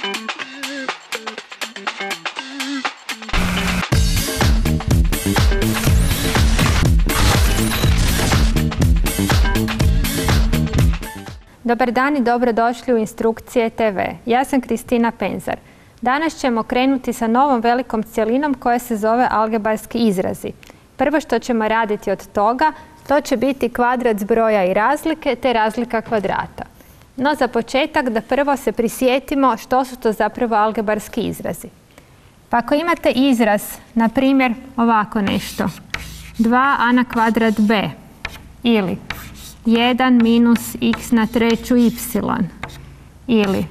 Dobar dan i dobrodošli u Instrukcije TV. Ja sam Kristina Penzar. Danas ćemo krenuti sa novom velikom cjelinom koja se zove algebarski izrazi. Prvo što ćemo raditi od toga, to će biti kvadrat zbroja i razlike te razlika kvadrata. No za početak da prvo se prisjetimo što su to zapravo algebarski izrazi. Pa ako imate izraz, na primjer ovako nešto, 2a na kvadrat b ili 1 minus x na treću y ili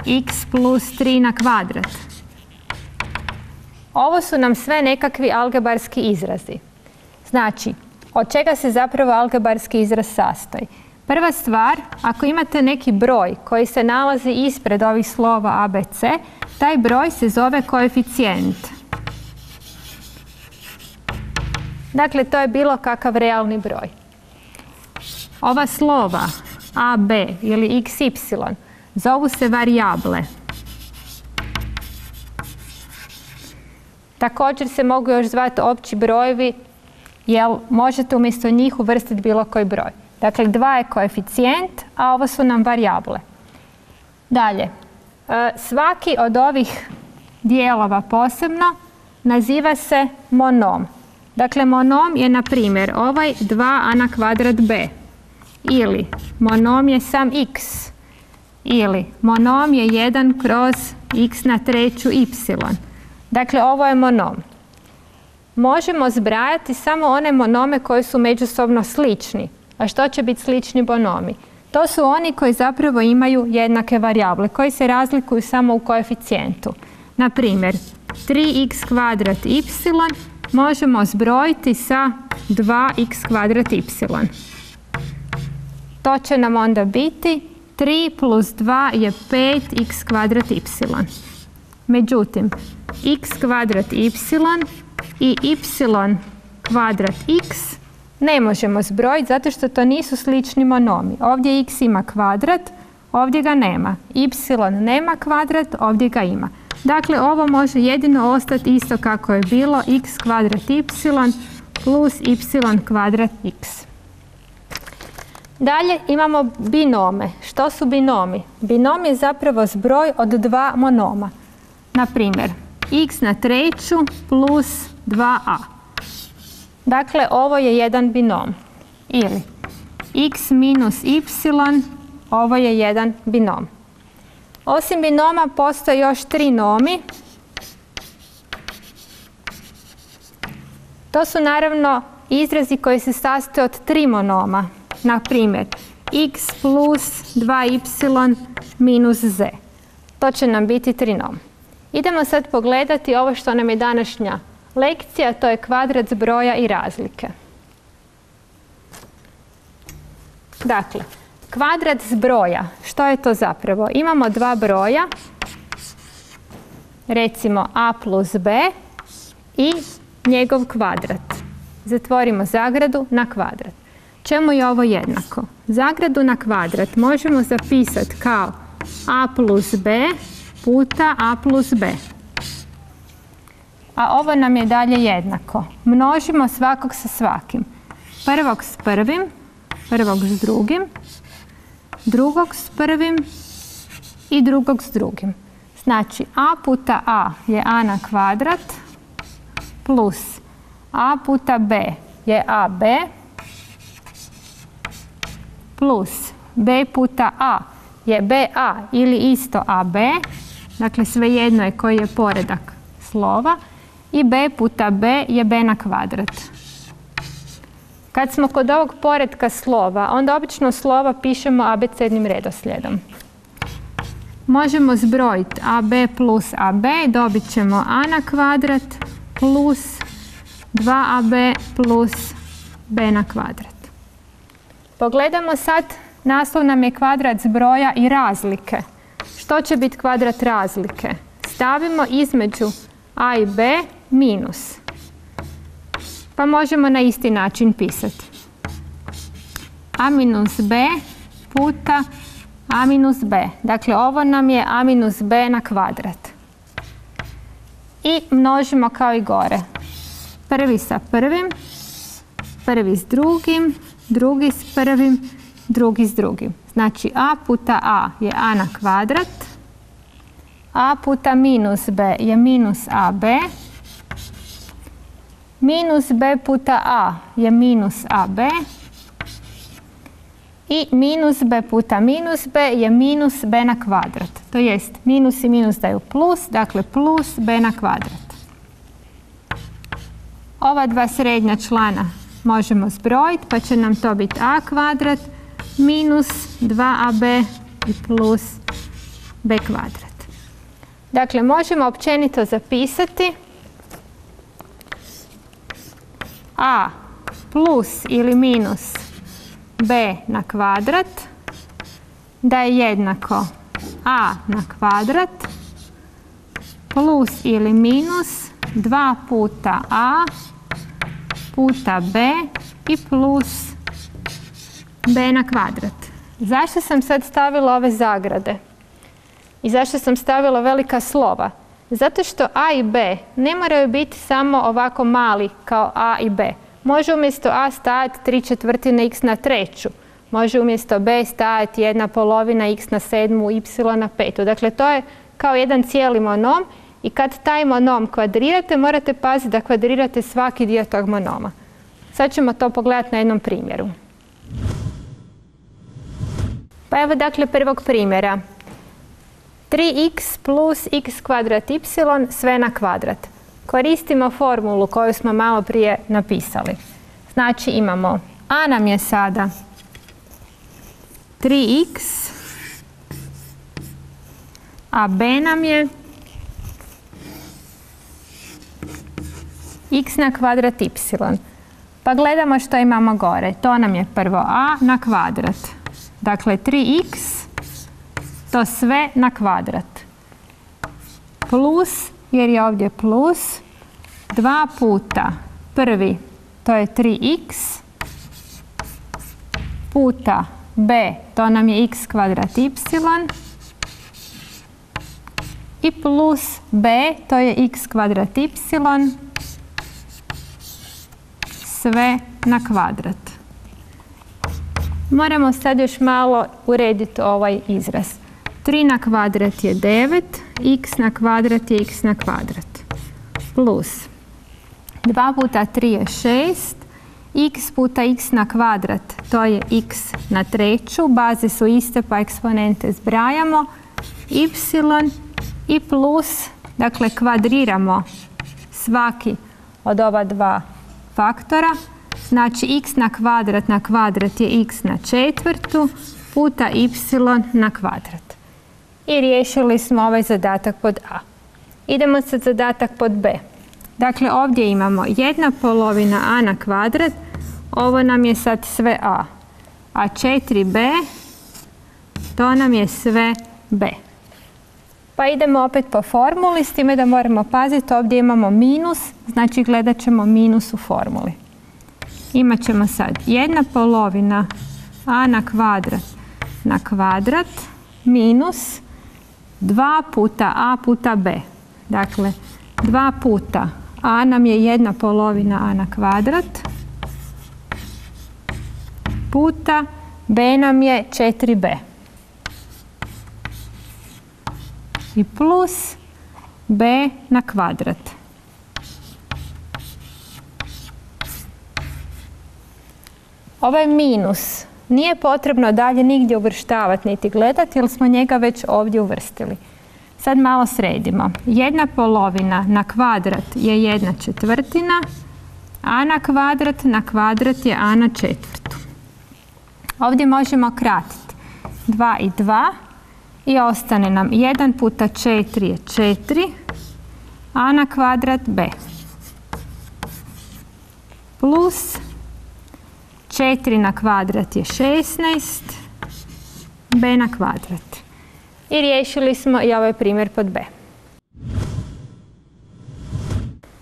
x plus 3 na kvadrat. Ovo su nam sve nekakvi algebarski izrazi. Znači, od čega se zapravo algebarski izraz sastoji? Prva stvar, ako imate neki broj koji se nalazi ispred ovih slova a, b, c, taj broj se zove koeficijent. Dakle, to je bilo kakav realni broj. Ova slova a, b ili x, y zovu se varijable. Također se mogu još zvati opći brojevi, jer možete umjesto njih uvrstiti bilo koji broj. Dakle, 2 je koeficijent, a ovo su nam varijable. Dalje, svaki od ovih dijelova posebno naziva se monom. Dakle, monom je, na primjer, ovaj 2a na kvadrat b. Ili monom je sam x. Ili monom je 1 kroz x na treću y. Dakle, ovo je monom. Možemo zbrajati samo one monome koji su međusobno slični. A što će biti slični monomi? To su oni koji zapravo imaju jednake varijable, koji se razlikuju samo u koeficijentu. Na primjer, 3x kvadrat y možemo zbrojiti sa 2x kvadrat y. To će nam onda biti 3 plus 2 je 5x kvadrat y. Međutim, x kvadrat y i y kvadrat x ne možemo zbrojiti zato što to nisu slični monomi. Ovdje x ima kvadrat, ovdje ga nema. Y nema kvadrat, ovdje ga ima. Dakle, ovo može jedino ostati isto kako je bilo, x kvadrat y plus y kvadrat x. Dalje imamo binome. Što su binomi? Binom je zapravo zbroj od dva monoma. Na primjer, x na treću plus 2a. Dakle, ovo je jedan binom. Ili x minus y, ovo je jedan binom. Osim binoma postoje još tri nomi. To su naravno izrazi koji se sastoje od tri monoma. Na primjer, x plus 2y minus z. To će nam biti trinom. Idemo sad pogledati ovo što nam je današnja lekcija, to je kvadrat zbroja i razlike. Dakle, kvadrat zbroja, što je to zapravo? Imamo dva broja, recimo a plus b i njegov kvadrat. Zatvorimo zagradu na kvadrat. Čemu je ovo jednako? Zagradu na kvadrat možemo zapisati kao a plus b puta a plus b. A ovo nam je dalje jednako. Množimo svakog sa svakim. Prvog s prvim, prvog s drugim, drugog s prvim i drugog s drugim. Znači, a puta a je a na kvadrat plus a puta b je ab plus b puta a je ba ili isto ab, dakle svejedno je koji je poredak slova, i b puta b je b na kvadrat. Kad smo kod ovog poredka slova, onda obično slova pišemo abecednim redoslijedom. Možemo zbrojiti ab plus ab, dobit ćemo a na kvadrat plus 2ab plus b na kvadrat. Pogledamo sad, naslov nam je kvadrat zbroja i razlike. Što će biti kvadrat razlike? Stavimo između a i b minus. Pa možemo na isti način pisati. A minus b puta a minus b. Dakle, ovo nam je a minus b na kvadrat. I množimo kao i gore. Prvi sa prvim, prvi s drugim, drugi s prvim, drugi s drugim. Znači, a puta a je a na kvadrat, a puta minus b je minus ab, minus b puta a je minus ab i minus b puta minus b je minus b na kvadrat. To jest, minus i minus daju plus, dakle plus b na kvadrat. Ova dva srednja člana možemo zbrojiti, pa će nam to biti a kvadrat minus 2ab i plus b kvadrat. Dakle, možemo općenito zapisati a plus ili minus b na kvadrat da je jednako a na kvadrat plus ili minus 2 puta a puta b i plus b na kvadrat. Zašto sam sad stavila ove zagrade? I zašto sam stavila velika slova? Zato što a i b ne moraju biti samo ovako mali kao a i b. Može umjesto a stajati 3/4 x na 3. Može umjesto b stajati 1/2 x na 7, y na 5. Dakle, to je kao jedan cijeli monom i kad taj monom kvadrirate, morate paziti da kvadrirate svaki dio tog monoma. Sad ćemo to pogledati na jednom primjeru. Pa evo dakle prvog primjera. 3x plus x kvadrat y sve na kvadrat. Koristimo formulu koju smo malo prije napisali. Znači imamo a nam je sada 3x, a b nam je x na kvadrat y. Pa gledamo što imamo gore. To nam je prvo a na kvadrat. Dakle 3x, to sve na kvadrat. Plus, jer je ovdje plus, 2 puta prvi, to je 3x, puta b, to nam je x kvadrat y, i plus b, to je x kvadrat y, sve na kvadrat. Moramo sad još malo urediti ovaj izraz. 3 na kvadrat je 9, x na kvadrat je x na kvadrat. Plus 2 puta 3 je 6, x puta x na kvadrat, to je x na 3, baze su iste pa eksponente zbrajamo, y i plus, dakle kvadriramo svaki od ova dva faktora, znači x na kvadrat je x na 4 puta y na kvadrat. I riješili smo ovaj zadatak pod a. Idemo sad zadatak pod b. Dakle, ovdje imamo 1/2 a na kvadrat, ovo nam je sad sve a. A 4b, to nam je sve b. Pa idemo opet po formuli, s time da moramo paziti, ovdje imamo minus, znači gledat ćemo minus u formuli. Imat ćemo sad 1/2 a na kvadrat minus 2 puta a puta b. Dakle, 2 puta a nam je 1/2 a na kvadrat puta b nam je 4b. I plus b na kvadrat. Ovaj minus nije potrebno dalje nigdje uvrštavati niti gledati jer smo njega već ovdje uvrstili. Sad malo sredimo. 1/2 na kvadrat je 1/4, a na kvadrat je a na 4. Ovdje možemo kratiti 2 i 2 i ostane nam 1 puta 4 je 4, a na kvadrat b. Plus 4 na kvadrat je 16, b na kvadrat. I riješili smo i ovaj primjer pod b.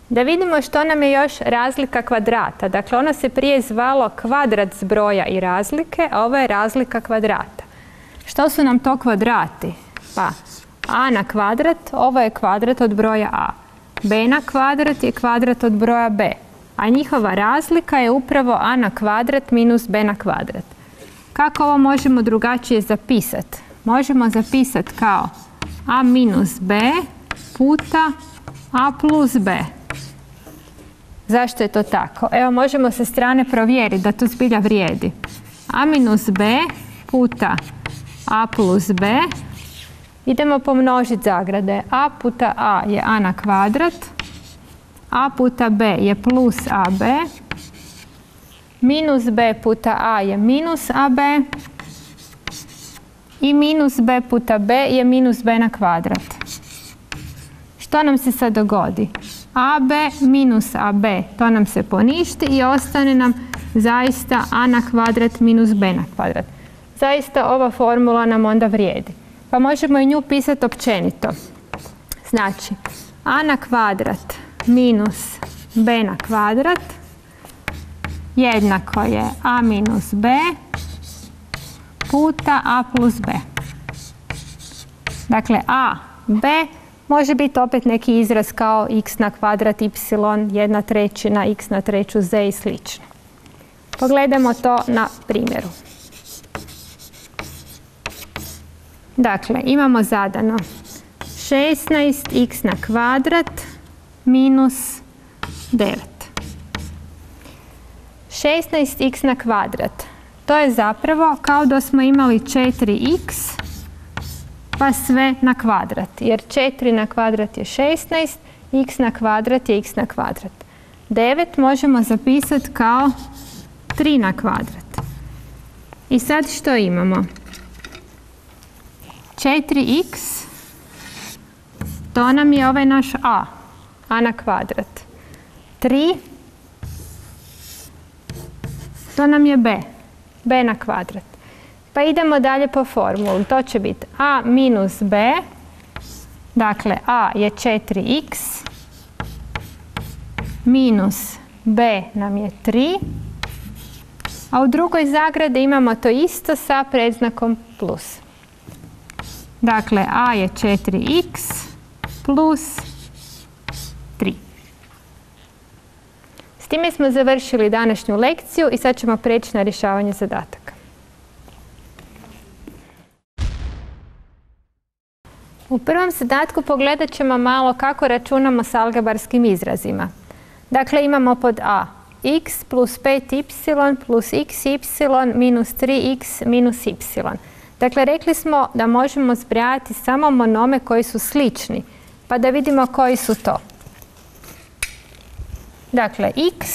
Da vidimo što nam je još razlika kvadrata. Dakle, ono se prije zvalo kvadrat zbroja i razlike, a ovo je razlika kvadrata. Što su nam to kvadrati? Pa a na kvadrat, ovo je kvadrat od broja a. B na kvadrat je kvadrat od broja b. A njihova razlika je upravo a na kvadrat minus b na kvadrat. Kako ovo možemo drugačije zapisati? Možemo zapisati kao a minus b puta a plus b. Zašto je to tako? Evo, možemo sa strane provjeriti da to zbilja vrijedi. A minus b puta a plus b. Idemo pomnožiti zagrade. A puta a je a na kvadrat. A puta b je plus ab. Minus b puta a je minus ab. I minus b puta b je minus b na kvadrat. Što nam se sad dogodi? AB minus AB, to nam se poništi i ostane nam zaista a na kvadrat minus b na kvadrat. Zaista ova formula nam onda vrijedi. Pa možemo i nju pisati općenito. Znači, a na kvadrat minus b na kvadrat jednako je a minus b puta a plus b. Dakle, a, b može biti opet neki izraz kao x na kvadrat y, 1/3 x na treću z i slično. Pogledajmo to na primjeru. Dakle, imamo zadano 16x na kvadrat minus 9. 16x na kvadrat. To je zapravo kao da smo imali 4x pa sve na kvadrat. Jer 4 na kvadrat je 16, x na kvadrat je x na kvadrat. 9 možemo zapisati kao 3 na kvadrat. I sad što imamo? 4x, to nam je ovaj naš a na kvadrat. 3, to nam je b na kvadrat. Pa idemo dalje po formulu. To će biti a minus b, dakle a je 4x, minus b nam je 3, a u drugoj zagradi imamo to isto sa predznakom plus. Dakle, a je 4x plus 3. S time smo završili današnju lekciju i sad ćemo preći na rješavanje zadataka. U prvom zadatku pogledat ćemo malo kako računamo s algebarskim izrazima. Dakle, imamo pod a x plus 5y plus xy minus 3x minus y. Dakle, rekli smo da možemo zbrajati samo monome koji su slični, pa da vidimo koji su to. Dakle, x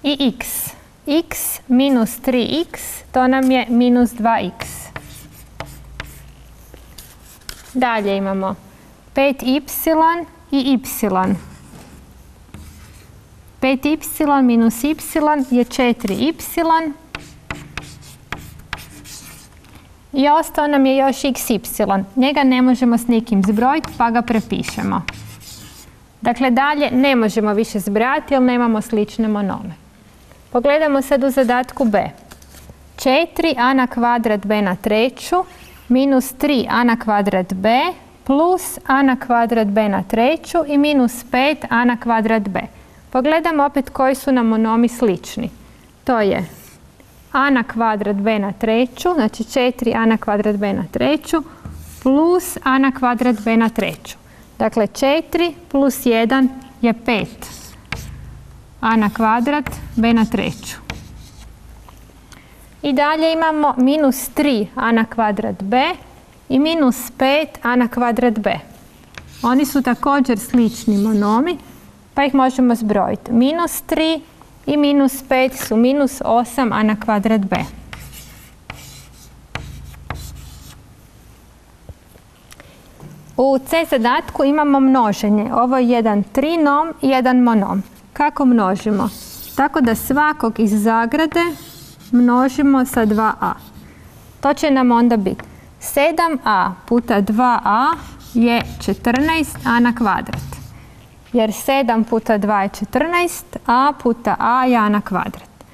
i x. X minus 3x, to nam je minus 2x. Dalje imamo 5y i y. 5y minus y je 4y. I ostao nam je još xy. Njega ne možemo s nikim zbrojiti, pa ga prepišemo. Dakle, dalje ne možemo više zbrajati jer nemamo slične monome. Pogledamo sad u zadatku b. 4a na kvadrat b na treću minus 3a na kvadrat b plus a na kvadrat b na treću i minus 5a na kvadrat b. Pogledamo opet koji su nam monomi slični. To je a na kvadrat b na treću, znači 4a na kvadrat b na treću plus a na kvadrat b na treću. Dakle, 4 plus 1 je 5 a na kvadrat b na treću. I dalje imamo minus 3 a na kvadrat b i minus 5 a na kvadrat b. Oni su također slični monomi, pa ih možemo zbrojiti. Minus 3 i minus 5 su minus 8 a na kvadrat b. U C zadatku imamo množenje. Ovo je jedan trinom i jedan monom. Kako množimo? Tako da svakog iz zagrade množimo sa 2a. To će nam onda biti 7a puta 2a je 14a na kvadrat. Jer 7 puta 2 je 14, a puta a je a na kvadrat.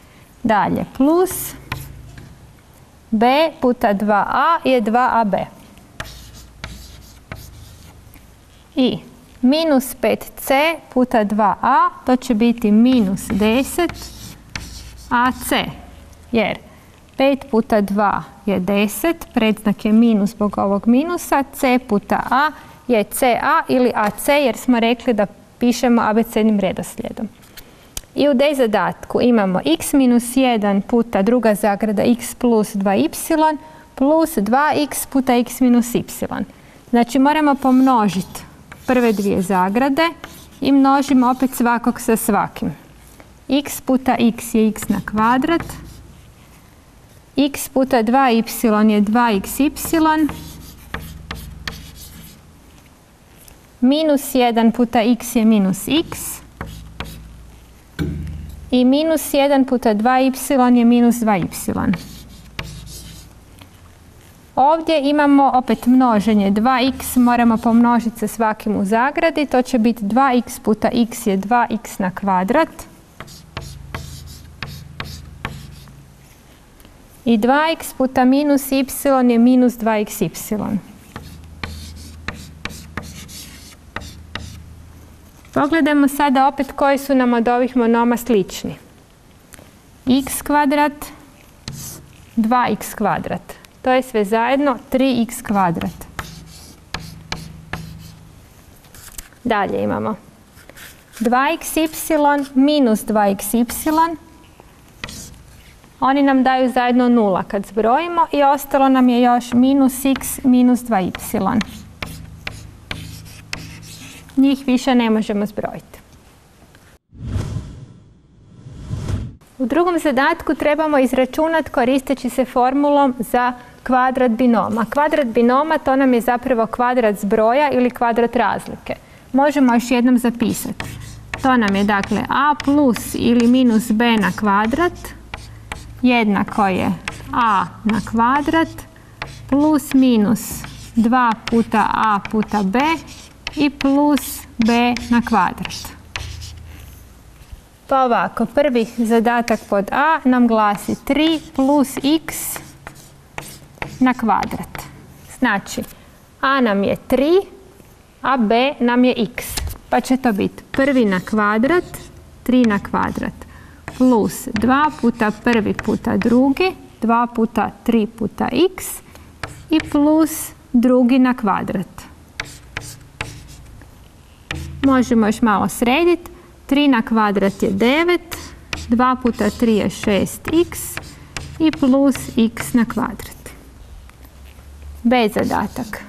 Dalje, plus b puta 2a je 2ab. I minus 5c puta 2a, to će biti minus 10 ac, jer 5 puta 2 je 10, predznak je minus zbog ovog minusa, c puta a je ca ili ac, jer smo rekli da pišemo abecednim redoslijedom. I u D zadatku imamo x minus 1 puta druga zagrada x plus 2y plus 2x puta x minus y. Znači moramo pomnožiti prve dvije zagrade i množimo opet svakog sa svakim. X puta x je x na kvadrat, x puta 2y je 2xy, minus 1 puta x je minus x i minus 1 puta 2y je minus 2y. Ovdje imamo opet množenje 2x, moramo pomnožiti sa svakim u zagradi, to će biti 2x puta x je 2x na kvadrat i 2x puta minus y je minus 2xy. Pogledajmo sada opet koji su nam od ovih monoma slični. X kvadrat, 2x kvadrat. To je sve zajedno 3x kvadrat. Dalje imamo 2xy minus 2xy. Oni nam daju zajedno 0 kad zbrojimo i ostalo nam je još minus x minus 2y. Njih više ne možemo zbrojiti. U drugom zadatku trebamo izračunati koristeći se formulom za kvadrat binoma. Kvadrat binoma to nam je zapravo kvadrat zbroja ili kvadrat razlike. Možemo još jednom zapisati. To nam je dakle a plus ili minus b na kvadrat jednako je a na kvadrat plus minus 2 puta a puta b i plus b na kvadrat. Pa ovako, prvi zadatak pod a nam glasi 3 plus x na kvadrat. Znači, a nam je 3, a b nam je x. Pa će to biti prvi na kvadrat, 3 na kvadrat, plus 2 puta prvi puta drugi, 2 puta 3 puta x i plus drugi na kvadrat. Možemo još malo srediti. 3 na kvadrat je 9, 2 puta 3 je 6x i plus x na kvadrat. B zadatak.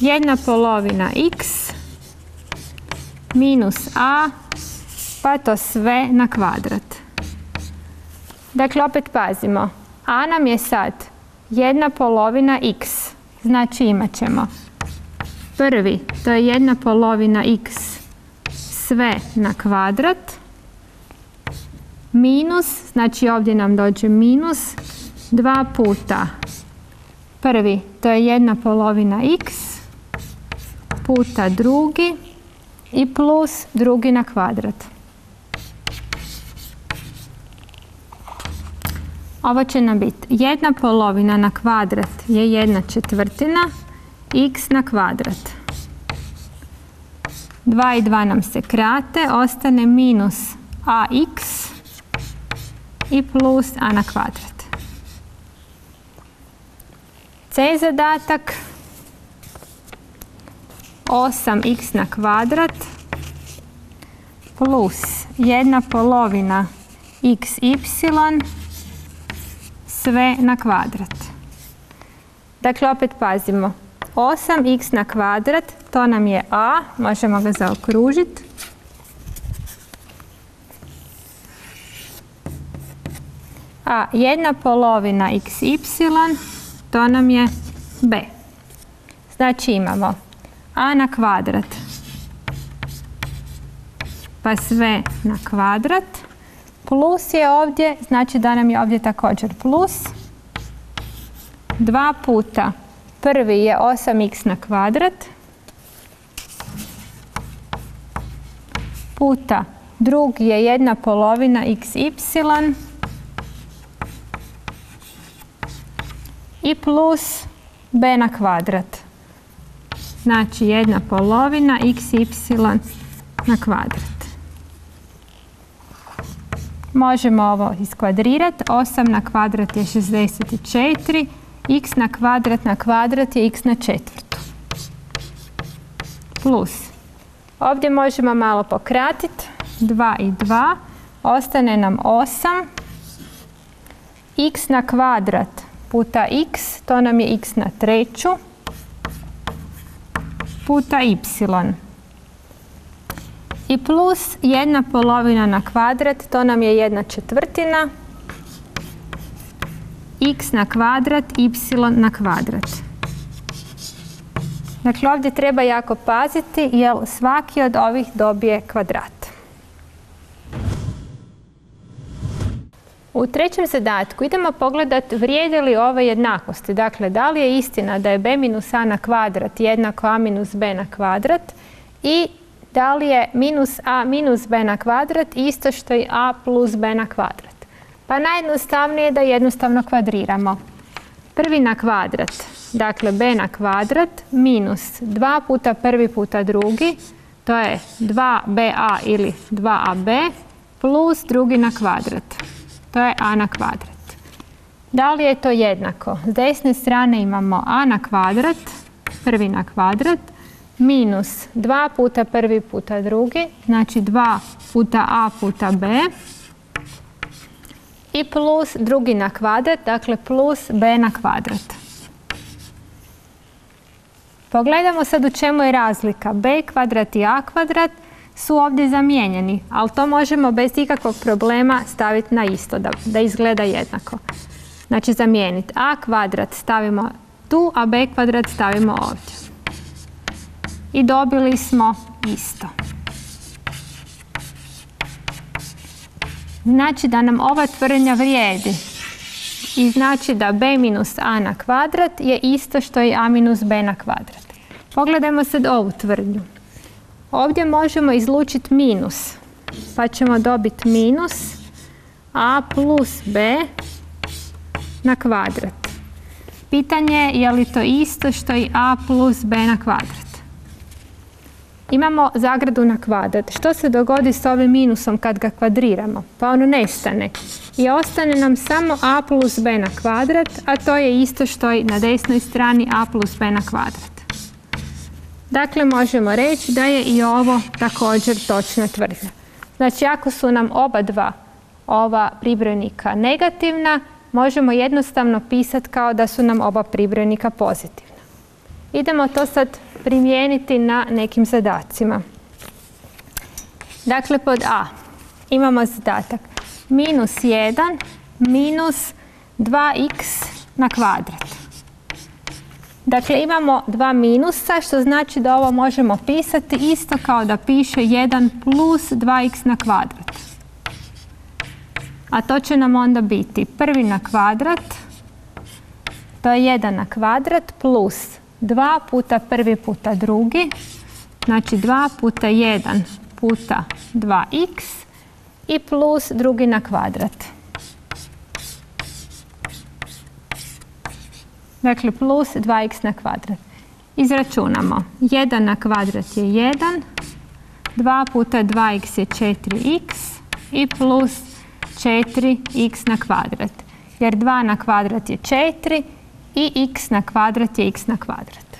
1/2 x minus a pa to sve na kvadrat. Dakle, opet pazimo. A nam je sad 1/2 x. Znači imat ćemo prvi, to je 1/2 x sve na kvadrat, minus, znači ovdje nam dođe minus, 2 puta prvi, to je 1/2 x, puta drugi i plus drugi na kvadrat. Ovo će nam biti 1/2 na kvadrat je 1/4 x na kvadrat. 2 i 2 nam se krate, ostane minus ax i plus a na kvadrat. C zadatak. 8x na kvadrat plus 1/2 xy sve na kvadrat. Dakle, opet pazimo. 8x na kvadrat, to nam je a, možemo ga zaokružiti. A 1/2 xy, to nam je b. Znači imamo a na kvadrat pa sve na kvadrat, plus je ovdje, znači da nam je ovdje također plus, 2 puta prvi je 8x na kvadrat, puta drugi je 1/2 xy i plus b na kvadrat. Znači 1/2 xy na kvadrat. Možemo ovo iskvadrirati. 8 na kvadrat je 64. X na kvadrat je x na četvrtu. Plus. Ovdje možemo malo pokratiti. 2 i 2. Ostane nam 8. X na kvadrat puta x, to nam je x na treću, puta y. I plus 1/2 na kvadrat, to nam je 1/4, x na kvadrat, y na kvadrat. Dakle, ovdje treba jako paziti jer svaki od ovih dobije kvadrat. U trećem zadatku idemo pogledati vrijede li ove jednakosti. Dakle, da li je istina da je b minus a na kvadrat jednako a minus b na kvadrat i da li je minus a minus b na kvadrat isto što i a plus b na kvadrat. Pa najjednostavnije je da jednostavno kvadriramo. Prvi na kvadrat, dakle b na kvadrat minus 2 puta prvi puta drugi, to je 2ba ili 2ab plus drugi na kvadrat. To je a na kvadrat. Da li je to jednako? S desne strane imamo a na kvadrat, prvi na kvadrat, minus 2 puta prvi puta drugi, znači 2 puta a puta b, i plus drugi na kvadrat, dakle plus b na kvadrat. Pogledamo sad u čemu je razlika. B kvadrat i a kvadrat su ovdje zamijenjeni, ali to možemo bez ikakvog problema staviti na isto, da izgleda jednako. Znači zamijeniti a kvadrat stavimo tu, a b kvadrat stavimo ovdje. I dobili smo isto. Znači da nam ova tvrdnja vrijedi. I znači da b minus a na kvadrat je isto što i a minus b na kvadrat. Pogledajmo sad ovu tvrdnju. Ovdje možemo izlučiti minus, pa ćemo dobiti minus a plus b na kvadrat. Pitanje je li to isto što i a plus b na kvadrat. Imamo zagradu na kvadrat. Što se dogodi s ovim minusom kad ga kvadriramo? Pa on nestane. I ostane nam samo a plus b na kvadrat, a to je isto što i na desnoj strani a plus b na kvadrat. Dakle, možemo reći da je i ovo također točna tvrdnja. Znači, ako su nam ova pribrojnika negativna, možemo jednostavno pisati kao da su nam oba pribrojnika pozitivna. Idemo to sad primijeniti na nekim zadacima. Dakle, pod a imamo zadatak minus 1 minus 2x na kvadrat. Dakle, imamo dva minusa, što znači da ovo možemo pisati isto kao da piše 1 plus 2x na kvadrat. A to će nam onda biti prvi na kvadrat, to je 1 na kvadrat, plus 2 puta prvi puta drugi, znači 2 puta 1 puta 2x i plus drugi na kvadrat. Dakle, plus 2x na kvadrat. Izračunamo. 1 na kvadrat je 1, 2 puta 2x je 4x i plus 4x na kvadrat. Jer 2 na kvadrat je 4 i x na kvadrat je x na kvadrat.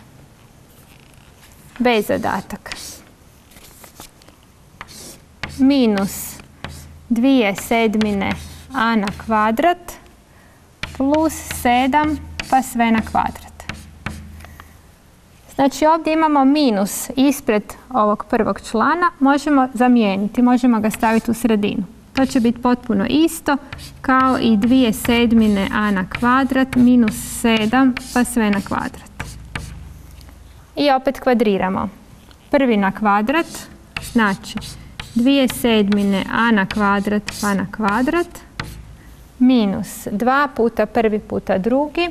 B zadatak. Minus 2/7 a na kvadrat plus 7 pa sve na kvadrat. Znači ovdje imamo minus ispred ovog prvog člana, možemo zamijeniti, možemo ga staviti u sredinu. To će biti potpuno isto kao i 2/7 a na kvadrat minus 7 pa sve na kvadrat. I opet kvadriramo. Prvi na kvadrat, znači 2/7 a na kvadrat pa na kvadrat minus 2 puta prvi puta drugi,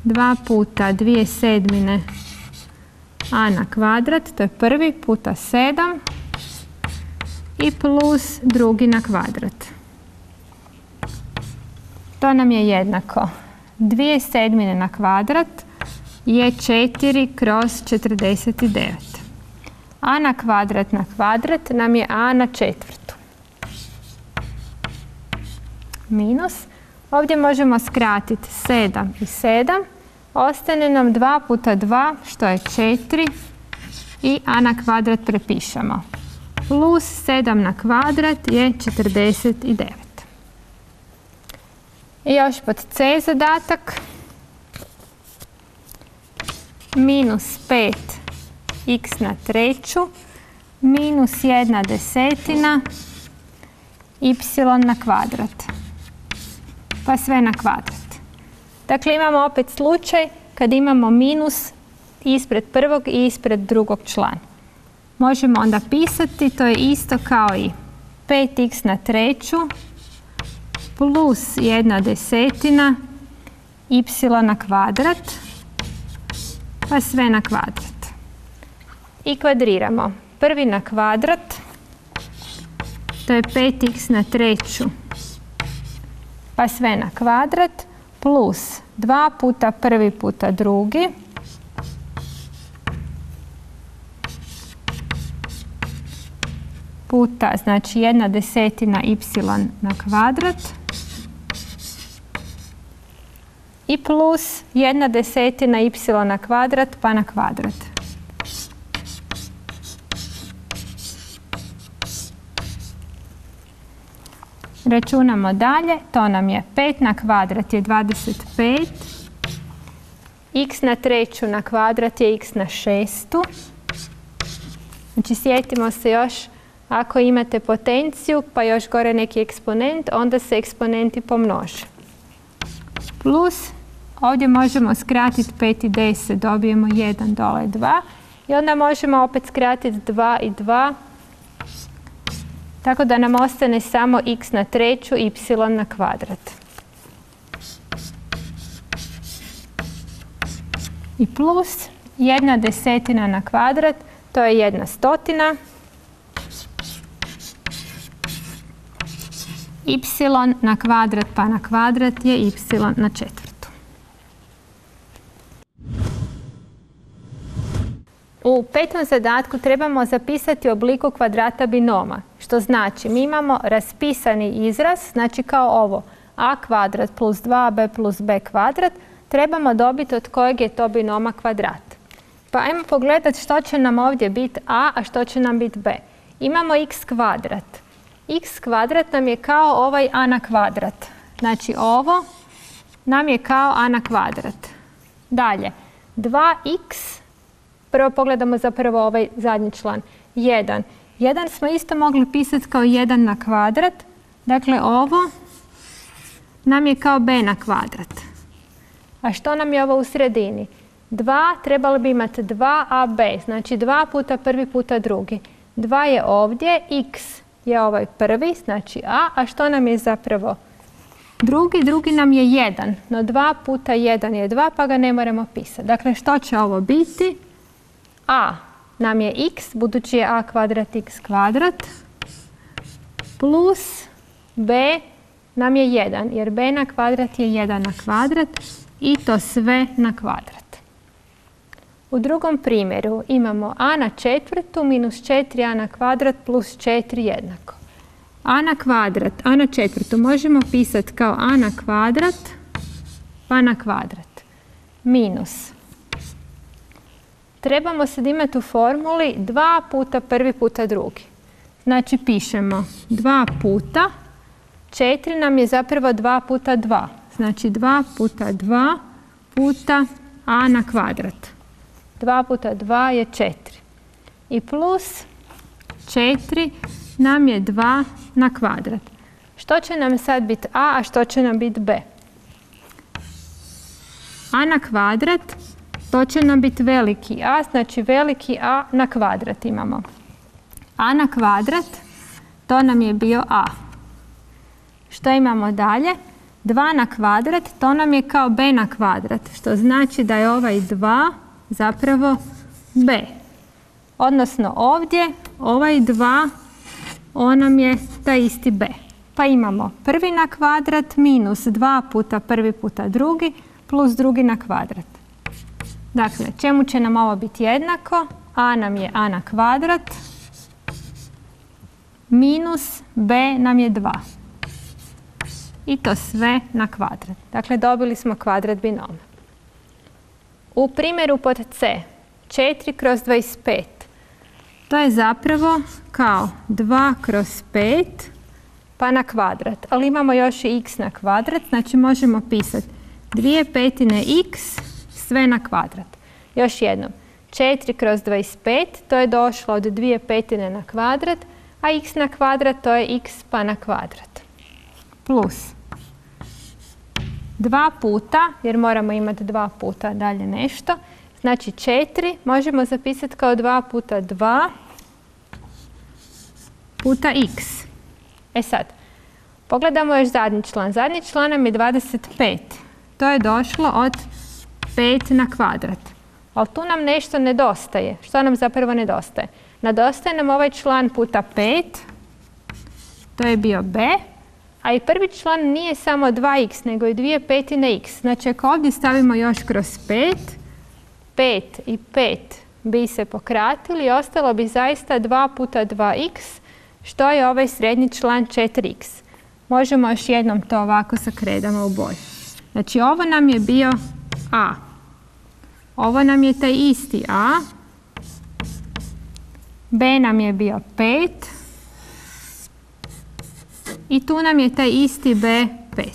2 puta 2/7 a na kvadrat, to je prvi puta 7 i plus drugi na kvadrat. To nam je jednako 2/7 na kvadrat je 4 kroz 49. A na kvadrat nam je a na četvrtu. Minus. Ovdje možemo skratiti 7 i 7. Ostane nam 2 puta 2, što je 4. I a na kvadrat prepišemo. Plus 7 na kvadrat je 49. I još pod c zadatak. Minus 5x na treću minus 1/10 y na kvadrat. Pa sve na kvadrat. Dakle, imamo opet slučaj kad imamo minus ispred prvog i ispred drugog člana. Možemo onda pisati, to je isto kao i 5x na treću plus 1/10 y na kvadrat, pa sve na kvadrat. I kvadriramo. Prvi na kvadrat, to je 5x na treću, pa sve na kvadrat, plus 2 puta prvi puta drugi, puta, znači 1/10 y na kvadrat, i plus 1/10 y na kvadrat, pa na kvadrat. Računamo dalje, to nam je 5 na kvadrat je 25, x na treću na kvadrat je x na šestu. Znači sjetimo se još, ako imate potenciju pa još gore neki eksponent, onda se eksponenti pomnože. Plus, ovdje možemo skratiti 5 i 10, dobijemo 1 dole 2. I onda možemo opet skratiti 2 i 2. Tako da nam ostane samo x na treću y na kvadrat. I plus 1/10 na kvadrat, to je 1/100. Y na kvadrat pa na kvadrat je y na četvrtu. U petom zadatku trebamo zapisati u obliku kvadrata binoma, što znači mi imamo raspisani izraz, znači kao ovo a kvadrat plus 2b plus b kvadrat, trebamo dobiti od kojeg je to binoma kvadrat. Pa ajmo pogledati što će nam ovdje biti a što će nam biti b. Imamo x kvadrat. X kvadrat nam je kao ovaj a na kvadrat. Znači ovo nam je kao a na kvadrat. Dalje, 2x, prvo pogledamo zapravo ovaj zadnji član, 1. 1 smo isto mogli pisati kao 1 na kvadrat. Dakle, ovo nam je kao b na kvadrat. A što nam je ovo u sredini? 2 trebalo bi imati 2ab, znači 2 puta prvi puta drugi. 2 je ovdje, x je ovaj prvi, znači a što nam je zapravo drugi? Drugi nam je 1, no 2 puta 1 je 2, pa ga ne moramo pisati. Dakle, što će ovo biti? A nam je x, budući je a kvadrat x kvadrat, plus b nam je 1, jer b na kvadrat je 1 na kvadrat i to sve na kvadrat. U drugom primjeru imamo a na četvrtu minus 4a na kvadrat plus 4 jednako. A na kvadrat, a na četvrtu možemo pisati kao a na kvadrat pa na kvadrat minus. Trebamo sad imati u formuli 2 puta prvi puta drugi. Znači pišemo 2 puta, 4 nam je zapravo 2 puta 2. Znači 2 puta 2 puta a na kvadrat. 2 puta 2 je 4. I plus 4 nam je 2 na kvadrat. Što će nam sad biti a što će nam biti b? A na kvadrat, to će nam biti veliki a, znači veliki a na kvadrat imamo. A na kvadrat, to nam je bio a. Što imamo dalje? 2 na kvadrat, to nam je kao b na kvadrat, što znači da je ovaj 2 zapravo b. Odnosno ovdje, ovaj 2, on nam je taj isti b. Pa imamo prvi na kvadrat minus 2 puta prvi puta drugi, plus drugi na kvadrat. Dakle, čemu će nam ovo biti jednako? A nam je a na kvadrat minus b nam je 2. I to sve na kvadrat. Dakle, dobili smo kvadrat binoma. U primjeru pod C, 4 kroz 25. To je zapravo kao 2 kroz 5 pa na kvadrat. Ali imamo još i x na kvadrat, znači možemo pisati 2/5 x sve na kvadrat. Još jednom, 4 kroz 25, to je došlo od 2/5 na kvadrat, a x na kvadrat to je x pa na kvadrat. Plus 2 puta, jer moramo imati 2 puta dalje nešto, znači 4 možemo zapisati kao 2 puta 2 puta x. E sad, pogledamo još zadnji član. Zadnji član nam je 25. To je došlo od 5 na kvadrat. Ali tu nam nešto nedostaje. Što nam zapravo nedostaje? Nedostaje nam ovaj član puta 5. To je bio b. A i prvi član nije samo 2x, nego i 2/5 x. Znači, ako ovdje stavimo još kroz 5, 5 i 5 bi se pokratili i ostalo bi zaista 2 puta 2x, što je ovaj srednji član 4x. Možemo još jednom to ovako sa kredama u boju. Znači, ovo nam je bio a. Ovo nam je taj isti a. B nam je bio 5. I tu nam je taj isti b 5.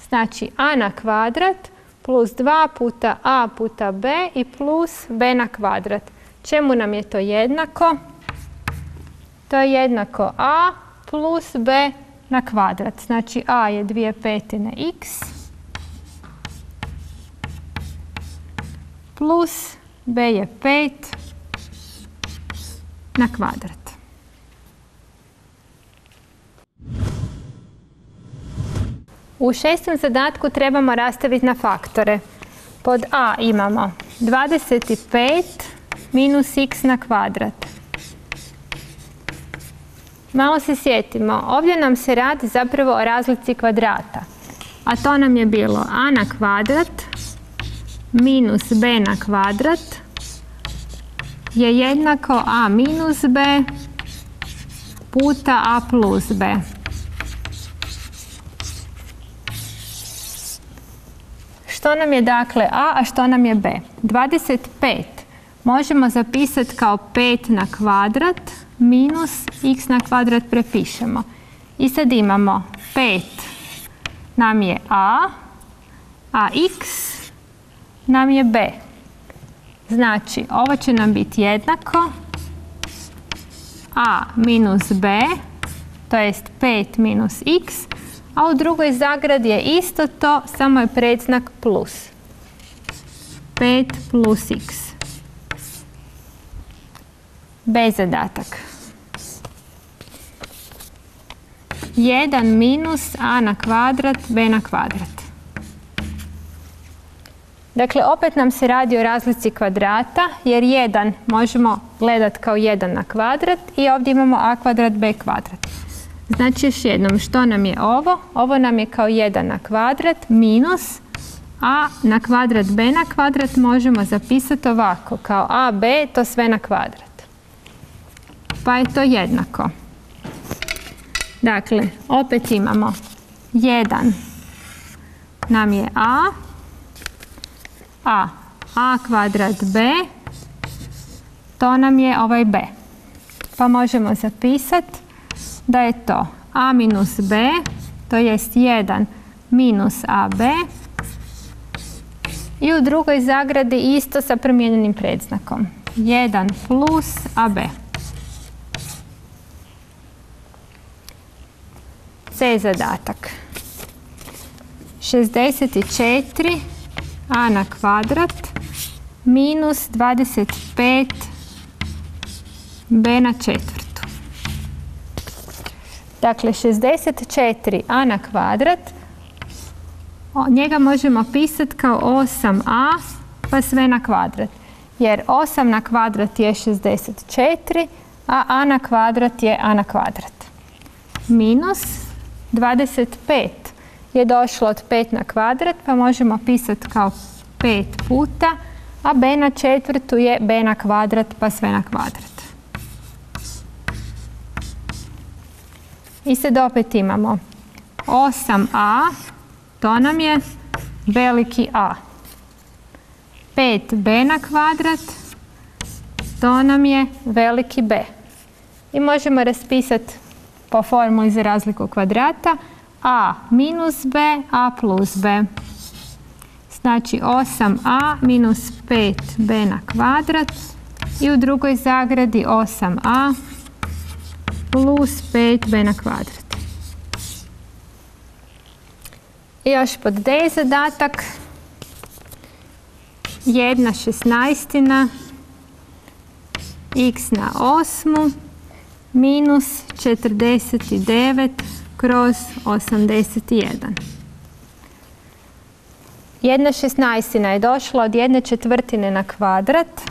Znači, a na kvadrat plus 2 puta a puta b i plus b na kvadrat. Čemu nam je to jednako? To je jednako a plus b na kvadrat. Znači, a je 2/5 x plus b je 5 na kvadrat. U šestom zadatku trebamo rastaviti na faktore. Pod a imamo 25 minus x na kvadrat. Malo se sjetimo, ovdje nam se radi zapravo o razlici kvadrata. A to nam je bilo a na kvadrat minus b na kvadrat je jednako a minus b puta a plus b. Što nam je dakle a što nam je b? 25 možemo zapisati kao 5 na kvadrat minus x na kvadrat prepišemo. I sad imamo 5 nam je a x nam je b. Znači, ovo će nam biti jednako a minus b, to jest 5 minus x, a u drugoj zagradi je isto to, samo je predznak plus. 5 plus x. B zadatak. 1 minus a na kvadrat, b na kvadrat. Dakle, opet nam se radi o razlici kvadrata, jer 1 možemo gledati kao 1 na kvadrat i ovdje imamo a kvadrat, b kvadrat. Znači, još jednom, što nam je ovo? Ovo nam je kao 1 na kvadrat minus a na kvadrat, b na kvadrat možemo zapisati ovako, kao a, b, to sve na kvadrat. Pa je to jednako. Dakle, opet imamo 1 nam je a kvadrat b, to nam je ovaj b. Pa možemo zapisati da je to a minus b, to jest 1 minus ab i u drugoj zagradi isto sa promijenjenim predznakom. 1 plus ab. C zadatak. 64 a na kvadrat minus 25 b na četvrtu. Dakle, 64 a na kvadrat, njega možemo pisati kao 8a pa sve na kvadrat. Jer 8 na kvadrat je 64, a na kvadrat je a na kvadrat. Minus 25 je došlo od 5 na kvadrat, pa možemo pisati kao 5 puta, a b na četvrtu je b na kvadrat, pa sve na kvadrat. I sad opet imamo 8a, to nam je veliki A. 5b na kvadrat, to nam je veliki B. I možemo raspisati po formuli za razliku kvadrata a minus b, a plus b. Znači 8a minus 5b na kvadrat i u drugoj zagradi 8a plus 5b na kvadrat. I još pod D je zadatak 1/16 x na 8 minus 49 kroz 81. 1/16 je došla od 1/4 na kvadrat.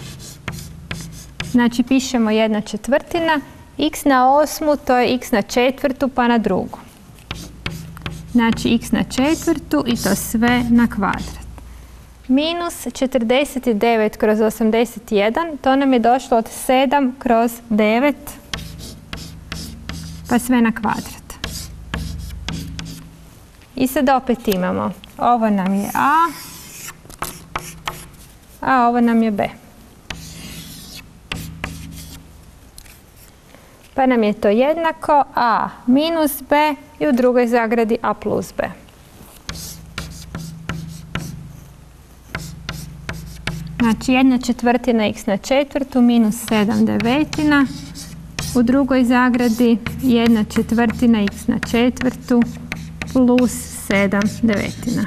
Znači pišemo 1/4. X na 8 to je x na četvrtu pa na drugu. Znači x na četvrtu i to sve na kvadrat. Minus 49 kroz 81, to nam je došlo od 7 kroz 9, pa sve na kvadrat. I sad opet imamo, ovo nam je a ovo nam je b. Pa nam je to jednako a minus b i u drugoj zagradi a plus b. Znači 1/4 x na četvrtu minus 7/9. U drugoj zagradi 1/4 x na četvrtu plus 7/9.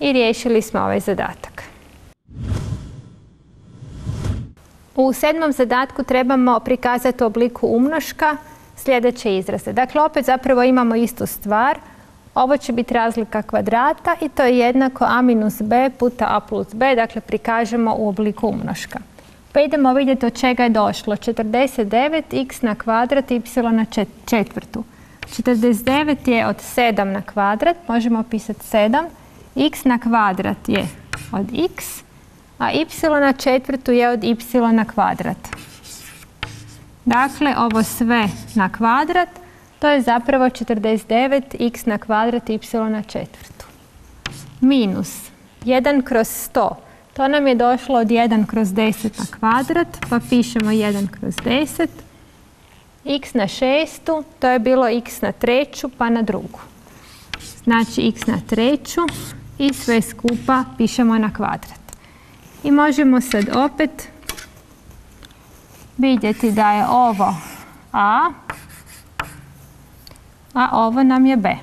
I riješili smo ovaj zadatak. U 7. zadatku trebamo prikazati u obliku umnoška sljedeće izraze. Dakle, opet zapravo imamo istu stvar. Ovo će biti razlika kvadrata i to je jednako a minus b puta a plus b. Dakle, prikažemo u obliku umnoška. Pa idemo vidjeti od čega je došlo. 49x na kvadrat y na četvrtu. 49 je od 7 na kvadrat. Možemo pisati 7. X na kvadrat je od x. A y na četvrtu je od y na kvadrat. Dakle, ovo sve na kvadrat, to je zapravo 49x na kvadrat y na četvrtu. Minus 1 kroz 100. To nam je došlo od 1 kroz 10 na kvadrat, pa pišemo 1 kroz 10. X na šestu, to je bilo x na treću, pa na drugu. Znači x na treću i sve skupa pišemo na kvadrat. I možemo sad opet vidjeti da je ovo a ovo nam je b.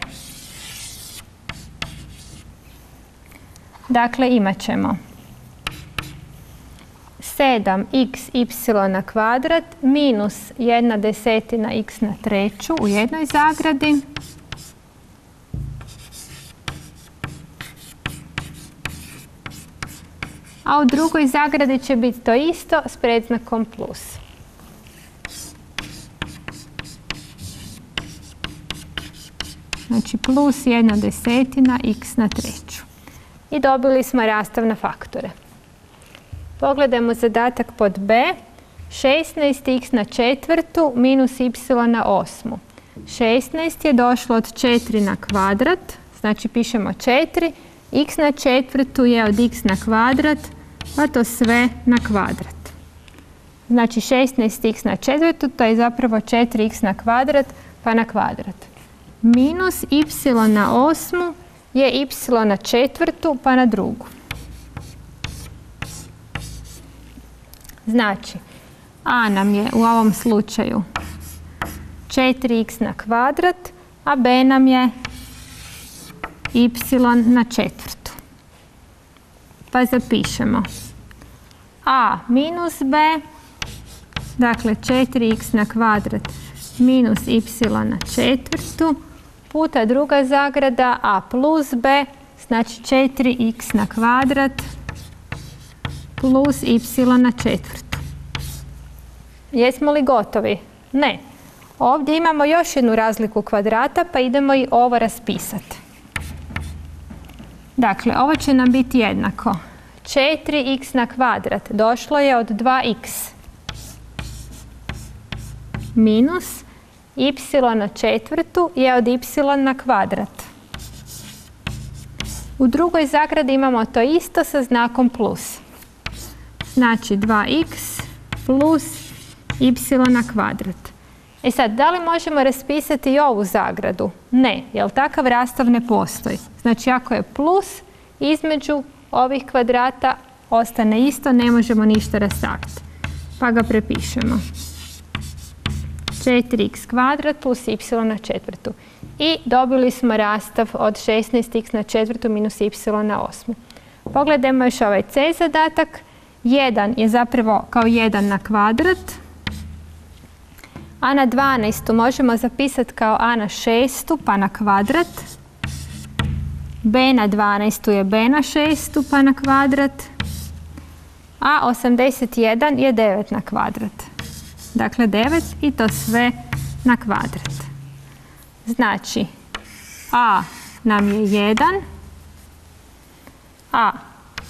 Dakle, imat ćemo 7xy na kvadrat minus 1/10 x na treću u jednoj zagradi. A u drugoj zagradi će biti to isto s predznakom plus. Znači plus 1/10 x na treću. I dobili smo rastav na faktore. Pogledajmo zadatak pod b. 16x na četvrtu minus y na osmu. 16 je došlo od 4 na kvadrat. Znači pišemo 4. X na četvrtu je od x na kvadrat, pa to sve na kvadrat. Znači 16x na četvrtu, to je zapravo 4x na kvadrat, pa na kvadrat. Minus y na osmu je y na četvrtu, pa na drugu. Znači, a nam je u ovom slučaju 4x na kvadrat, a b nam je y na četvrtu. Pa zapišemo a minus b, dakle 4x na kvadrat minus y na četvrtu, puta druga zagrada a plus b, znači 4x na kvadrat plus y na četvrtu. Jesmo li gotovi? Ne. Ovdje imamo još jednu razliku kvadrata, pa idemo i ovo raspisati. Dakle, ovo će nam biti jednako 4x na kvadrat došlo je od 2x minus y na četvrtu je od y na kvadrat. U drugoj zagradi imamo to isto sa znakom plus. Znači 2x plus y na kvadrat. E sad, da li možemo raspisati i ovu zagradu? Ne, jer takav rastav ne postoji. Znači, ako je plus, između ovih kvadrata ostane isto, ne možemo ništa rastaviti. Pa ga prepišemo. 4x kvadrat plus y na četvrtu. I dobili smo rastav od 16x na četvrtu minus y na osmu. Pogledajmo još ovaj c zadatak. 1 je zapravo kao 1 na kvadrat. A na 12 možemo zapisati kao a na 6 pa na kvadrat. B na 12 je b na 6 pa na kvadrat. A 81 je 9 na kvadrat. Dakle 9 i to sve na kvadrat. Znači a nam je 1, a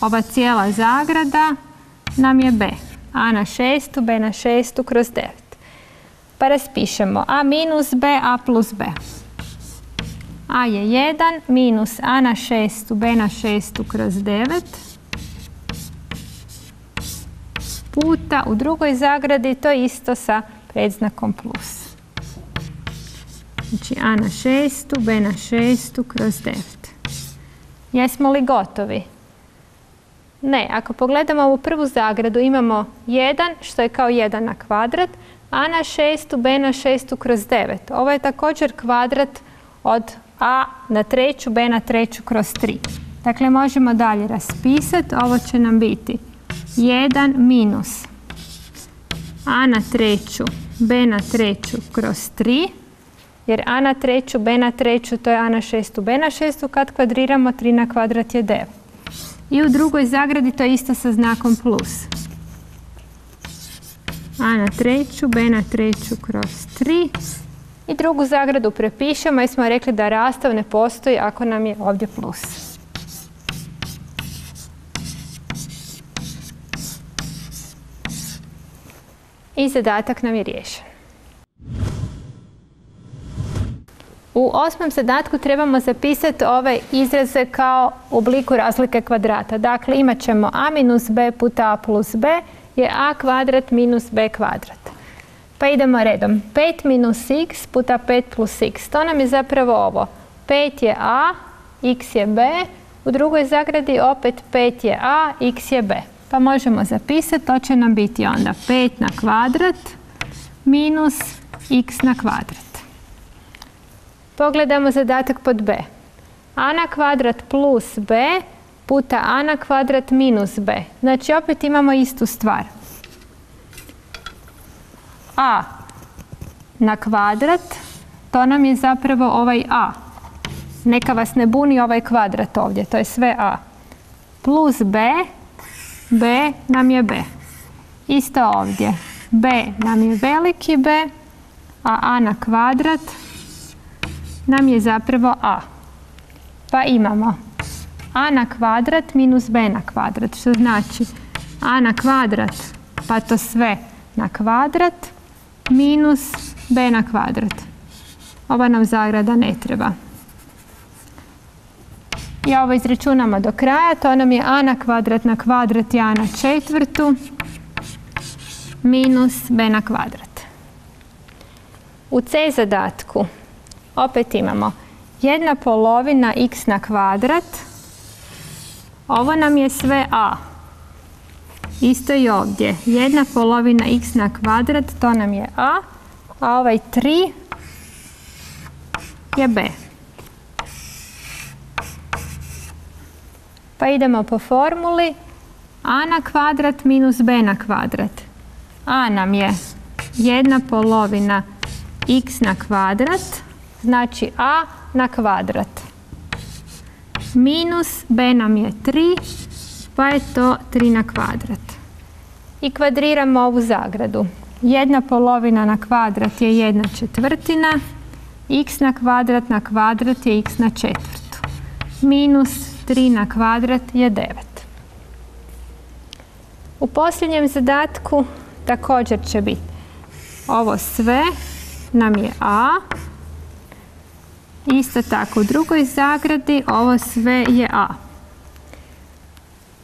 ova cijela zagrada nam je b. A na 6, b na 6 kroz 9. Pa raspišemo a minus b, a plus b. A je 1 minus a na 6, b na 6 kroz 9 puta u drugoj zagradi to isto sa predznakom plus. Znači a na 6, b na 6 kroz 9. Jesmo li gotovi? Ne, ako pogledamo ovu prvu zagradu imamo 1 što je kao 1 na kvadrat, a na 6, b na 6 kroz 9. Ovo je također kvadrat od a na treću, b na treću kroz 3. Dakle, možemo dalje raspisati. Ovo će nam biti 1 minus a na treću, b na treću kroz 3. Jer a na treću, b na treću, to je a na 6, b na 6. Kad kvadriramo, 3 na kvadrat je 9. I u drugoj zagradi to je isto sa znakom plus. A na treću, b na treću kroz 3. I drugu zagradu prepišemo jer smo rekli da rastav ne postoji ako nam je ovdje plus. I zadatak nam je riješen. U 8. zadatku trebamo zapisati ove izraze kao u obliku razlike kvadrata. Dakle, imat ćemo a minus b puta a plus b je a kvadrat minus b kvadrat. Pa idemo redom. 5 minus x puta 5 plus x. To nam je zapravo ovo. 5 je a, x je b. U drugoj zagradi opet 5 je a, x je b. Pa možemo zapisati, to će nam biti onda 5 na kvadrat minus x na kvadrat. Pogledamo zadatak pod b. A na kvadrat plus b puta a na kvadrat minus b. Znači opet imamo istu stvar. A na kvadrat, to nam je zapravo ovaj a. Neka vas ne buni ovaj kvadrat ovdje, to je sve a. Plus b, b nam je b. Isto ovdje. B nam je veliki b, a na kvadrat nam je zapravo a. Pa imamo a na kvadrat minus b na kvadrat, što znači a na kvadrat, pa to sve na kvadrat, minus b na kvadrat. Ova nam zagrada ne treba. I ovo izračunamo do kraja, to nam je a na kvadrat i a na četvrtu, minus b na kvadrat. U c zadatku opet imamo 1/2 x na kvadrat, ovo nam je sve a. Isto i ovdje, 1/2 x na kvadrat, to nam je a, a ovaj 3 je b. Pa idemo po formuli a na kvadrat minus b na kvadrat. A nam je 1/2 x na kvadrat, znači a na kvadrat. Minus b nam je 3, pa je to 3 na kvadrat. I kvadriramo ovu zagradu. 1/2 na kvadrat je 1/4, x na kvadrat je x na četvrtu. Minus 3 na kvadrat je 9. U posljednjem zadatku također će biti ovo sve nam je a. Isto tako u drugoj zagradi ovo sve je a.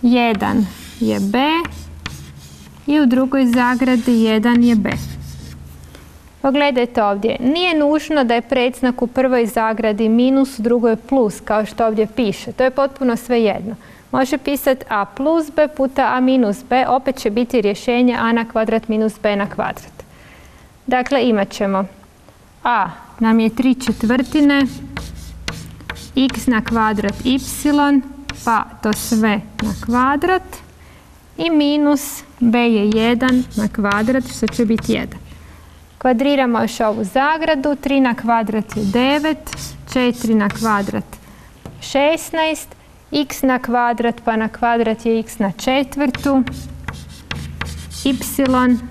1 je b i u drugoj zagradi 1 je b. Pogledajte ovdje, nije nužno da je predznak u prvoj zagradi minus, u drugoj plus, kao što ovdje piše. To je potpuno svejedno. Može pisati a plus b puta a minus b, opet će biti rješenje a na kvadrat minus b na kvadrat. Dakle, imat ćemo a nam je 3/4 x na kvadrat y, pa to sve na kvadrat, i minus b je 1 na kvadrat, što će biti 1. Kvadriramo još ovu zagradu, 3 na kvadrat je 9, 4 na kvadrat 16, x na kvadrat pa na kvadrat je x na četvrtu, y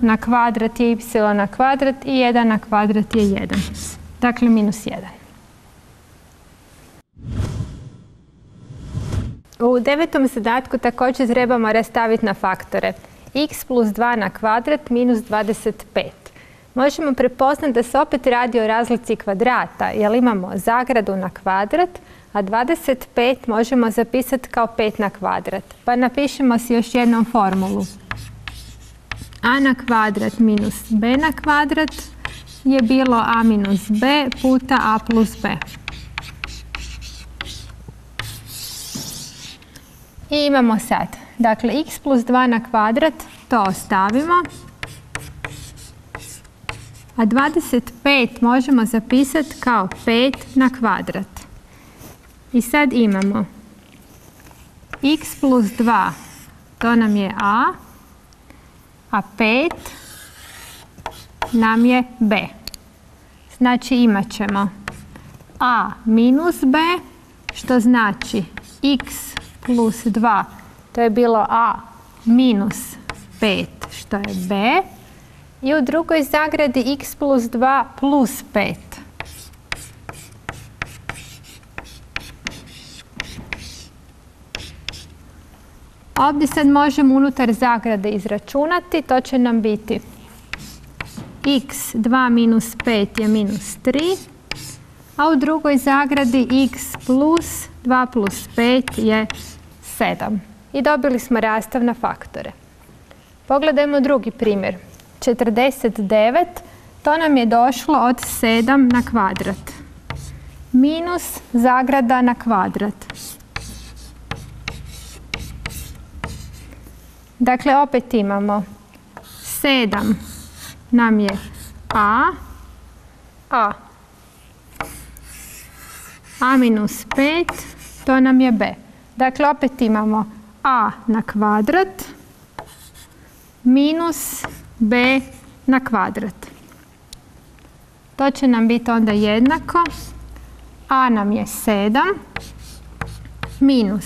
na kvadrat je y na kvadrat i 1 na kvadrat je 1. Dakle, minus 1. U 9. zadatku također trebamo rastaviti na faktore. X plus 2 na kvadrat minus 25. Možemo prepoznati da se opet radi o razlici kvadrata, jer imamo zagradu na kvadrat, a 25 možemo zapisati kao 5 na kvadrat. Pa napišemo si još jednom formulu. A na kvadrat minus b na kvadrat je bilo a minus b puta a plus b. I imamo sad, dakle, x plus 2 na kvadrat, to ostavimo. A 25 možemo zapisati kao 5 na kvadrat. I sad imamo x plus 2, to nam je a 5 nam je b. Znači imat ćemo a minus b, što znači x plus 2, to je bilo a minus 5, što je b. I u drugoj zagradi x plus 2 plus 5. Ovdje sad možemo unutar zagrade izračunati, to će nam biti x 2 minus 5 je minus 3, a u drugoj zagradi x plus 2 plus 5 je 7. I dobili smo rastav na faktore. Pogledajmo drugi primjer. 49, to nam je došlo od 7 na kvadrat. Minus zagrada na kvadrat. Dakle, opet imamo 7 nam je a minus 5, to nam je b. Dakle, opet imamo a na kvadrat minus b na kvadrat. To će nam biti onda jednako, a nam je 7 minus.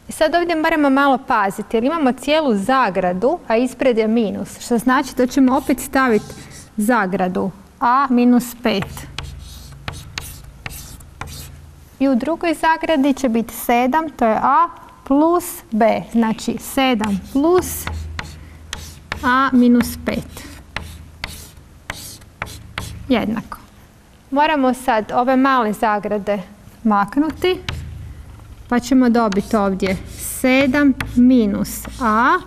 I sad ovdje moramo malo paziti, jer imamo cijelu zagradu, a ispred je minus, što znači da ćemo opet staviti zagradu a minus 5. I u drugoj zagradi će biti 7, to je a plus b, znači 7 plus a minus 5. Jednako. Moramo sad ove male zagrade maknuti, pa ćemo dobiti ovdje 7 minus a,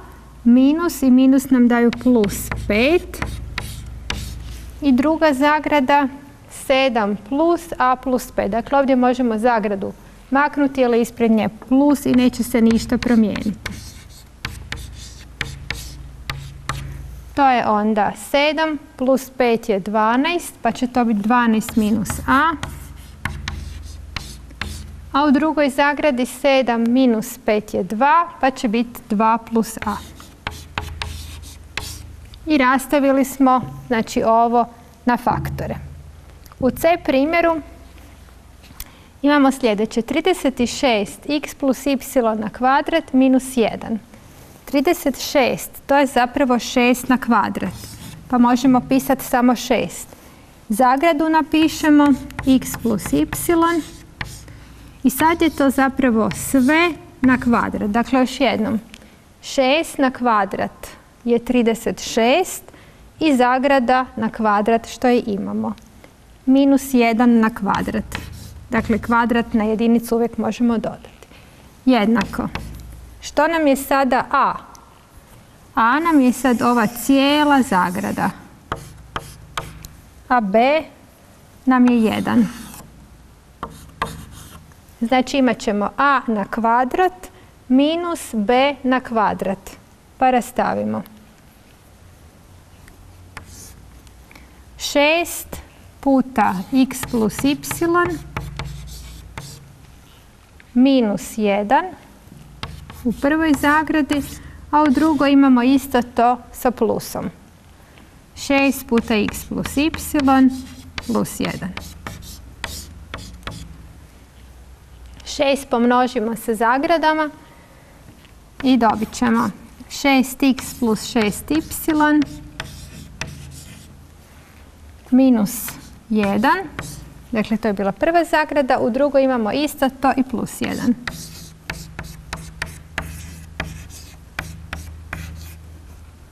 minus i minus nam daju plus 5. I druga zagrada 7 plus a plus 5. Dakle, ovdje možemo zagradu maknuti, jer je ispred nje plus i neće se ništa promijeniti. To je onda 7 plus 5 je 12, pa će to biti 12 minus a. A u drugoj zagradi 7 minus 5 je 2, pa će biti 2 plus a. I rastavili smo, znači, ovo na faktore. U C primjeru imamo sljedeće. 36 x plus y na kvadrat minus 1. 36, to je zapravo 6 na kvadrat, pa možemo pisati samo 6. Zagradu napišemo x plus y i sad je to zapravo sve na kvadrat. Dakle, još jednom. 6 na kvadrat je 36 i zagrada na kvadrat što je imamo. Minus 1 na kvadrat. Dakle, kvadrat na jedinicu uvijek možemo dodati. Jednako. Što nam je sada a? A nam je sad ova cijela zagrada. A b nam je 1. Znači imat ćemo a na kvadrat minus b na kvadrat. Pa rastavimo. 6 puta x plus y minus 1 u prvoj zagradi, a u drugoj imamo isto to sa plusom. 6 puta x plus y plus 1. 6 pomnožimo sa zagradama i dobit ćemo 6x plus 6y minus 1. Dakle, to je bila prva zagrada, u drugoj imamo isto to i plus 1.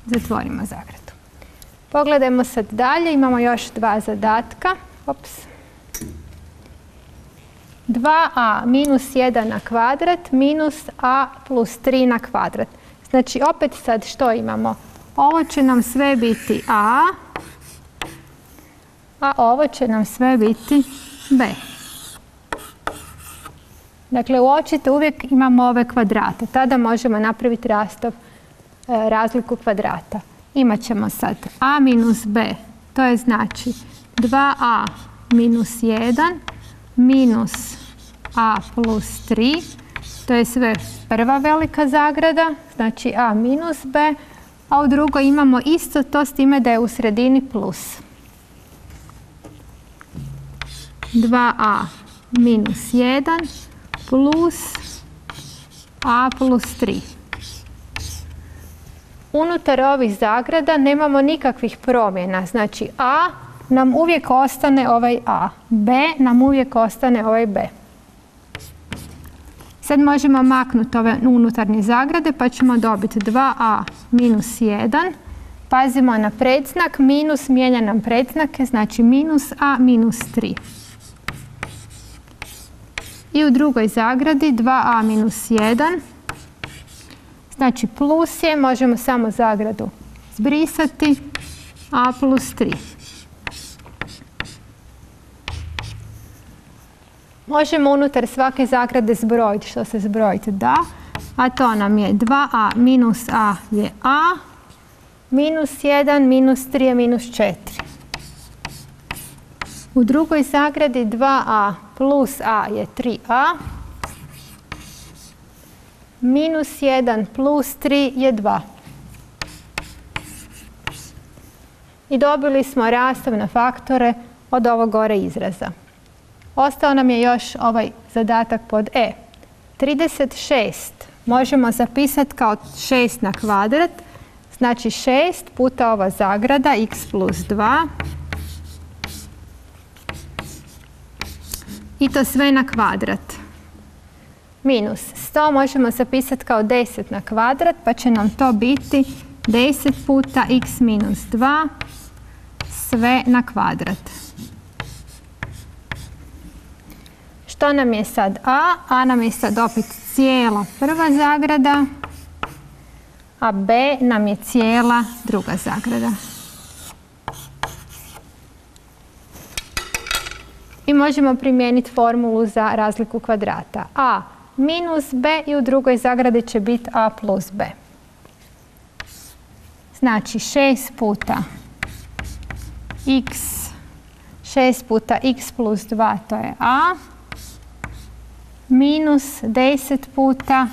Zatvorimo zagradu. Pogledajmo sad dalje, imamo još dva zadatka. 2a minus 1 na kvadrat minus a plus 3 na kvadrat. Znači, opet sad što imamo? Ovo će nam sve biti a ovo će nam sve biti b. Dakle, uočite, uvijek imamo ove kvadrate. Tada možemo napraviti razliku kvadrata. Imaćemo sad a minus b. To je znači 2a minus 1 minus a plus 3. To je sve prva velika zagrada. Znači a minus b. A u drugoj imamo isto to s time da je u sredini plus. 2a minus 1 plus a plus 3. Unutar ovih zagrada nemamo nikakvih promjena. Znači a nam uvijek ostane ovaj a. B nam uvijek ostane ovaj b. Sad možemo maknuti ove unutarnje zagrade pa ćemo dobiti 2a minus 1. Pazimo na predznak. Minus mijenja nam predznake. Znači minus a minus 3. I u drugoj zagradi 2a minus 1. Znači plus je, možemo samo zagradu zbrisati, a plus 3. Možemo unutar svake zagrade zbrojiti, što se zbrojiti da, a to nam je 2a minus a je a, minus 1 minus 3 je minus 4. U drugoj zagradi 2a plus a je 3a, minus 1 plus 3 je 2. I dobili smo rastav na faktore od ovog gore izraza. Ostao nam je još ovaj zadatak pod e. 36 možemo zapisati kao 6 na kvadrat. Znači 6 puta ova zagrada x plus 2. I to sve na kvadrat. Minus 100 možemo zapisati kao 10 na kvadrat, pa će nam to biti 10 puta x minus 2 sve na kvadrat. Što nam je sad a? A nam je sad opet cijela prva zagrada, a b nam je cijela druga zagrada. I možemo primijeniti formulu za razliku kvadrata. A minus b i u drugoj zagradi će biti a plus b. Znači 6 puta x plus 2 to je a, minus 10 puta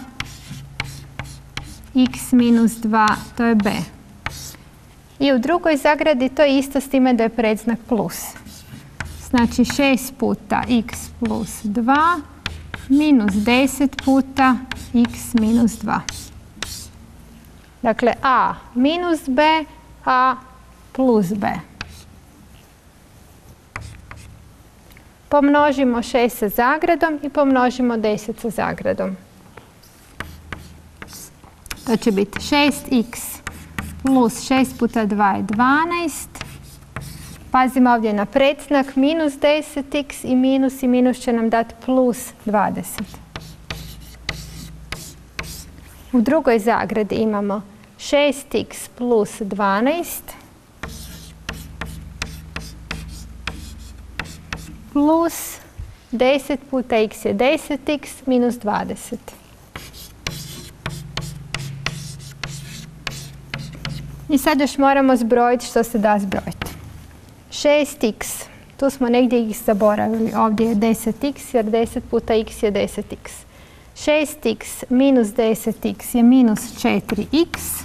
x minus 2 to je b. I u drugoj zagradi to je isto s time da je predznak plus. Znači 6 puta x plus 2 minus 10 puta x minus 2. Dakle, a minus b, a plus b. Pomnožimo 6 sa zagradom i pomnožimo 10 sa zagradom. To će biti 6x plus 6 puta 2 je 12. Pazimo ovdje na predznak, minus 10x i minus će nam dati plus 20. U drugoj zagradi imamo 6x plus 12 plus 10 puta x je 10x minus 20. I sad još moramo zbrojiti što se da zbrojiti. 6x, tu smo negdje x zaboravili, ovdje je 10x jer 10 puta x je 10x. 6x minus 10x je minus 4x.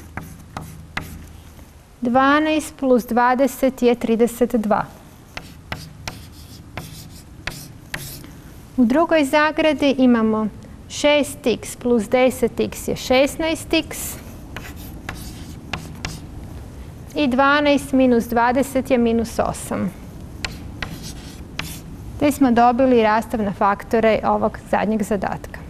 12 plus 20 je 32. U drugoj zagradi imamo 6x plus 10x je 16x. I 12 minus 20 je minus 8. Te smo dobili rastav na faktore ovog zadnjeg zadatka.